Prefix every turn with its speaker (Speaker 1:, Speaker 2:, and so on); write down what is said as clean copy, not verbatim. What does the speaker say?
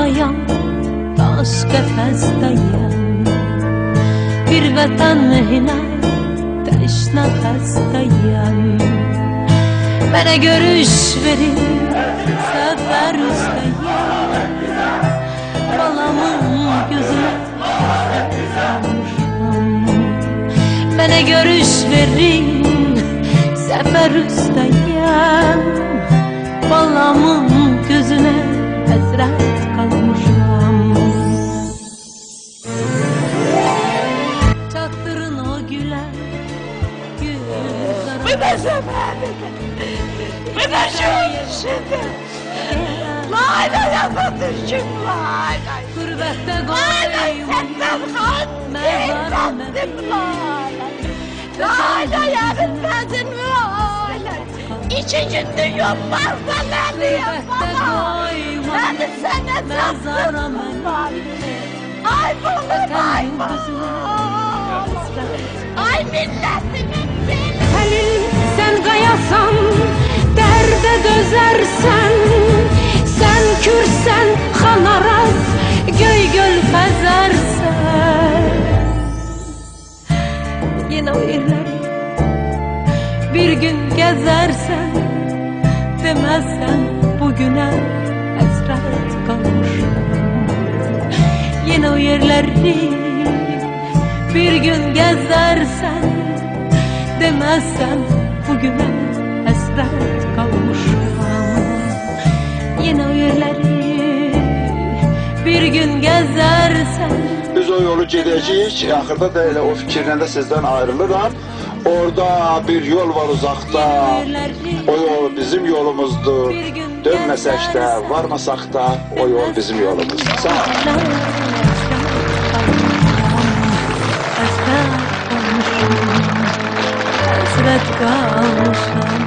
Speaker 1: Dağdayam, daş qəfəsdəyəm. Bir vətən mehinə, təşnə xəstəyəm. Mənə görüş verin, səfər üstəyəm. Balamın gözünə qalmışam. Mənə görüş verin, səfər üstəyəm. Balamın gözünə həsrət qalmışam. Çatdırın o gülə, güzara.
Speaker 2: Bıdır səfəri, bıdır şimdi. Laylaya batışım, laylay.
Speaker 1: Qürbətdə
Speaker 2: Laylay
Speaker 1: qoyum,
Speaker 2: səndən xan, eylədim laylay. Laylay əvəzin laylay. 2 gündür yoxlarsa nədi yapana. Nədi sənə çatdım laylay. Ay balım, ay balım. Ay milletimin beni.
Speaker 1: Halil sen qayasan, dərdə dözərsən. Sən kürsən, xanaraz, göy göl xəzərsən. Yenə o yerləri bir gün gəzərsən. Deməzsən bugünə həsrət qalmışam. Yenə o yerləri bir gün gəzərsən. Deməzsən bugünə həsrət qalmışam. Yenə o yerləri bir gün gəzərsən.
Speaker 3: Biz o yolu gedəcəyik, axırda da elə o fikirlə də sizdən ayrılıram. Orada bir yol var uzaqda, o yol bizim yolumuzdur. Dönməsək də, varmasaq da, o yol bizim yolumuzdur. Sağ ol.
Speaker 1: Həsrət qalmışam.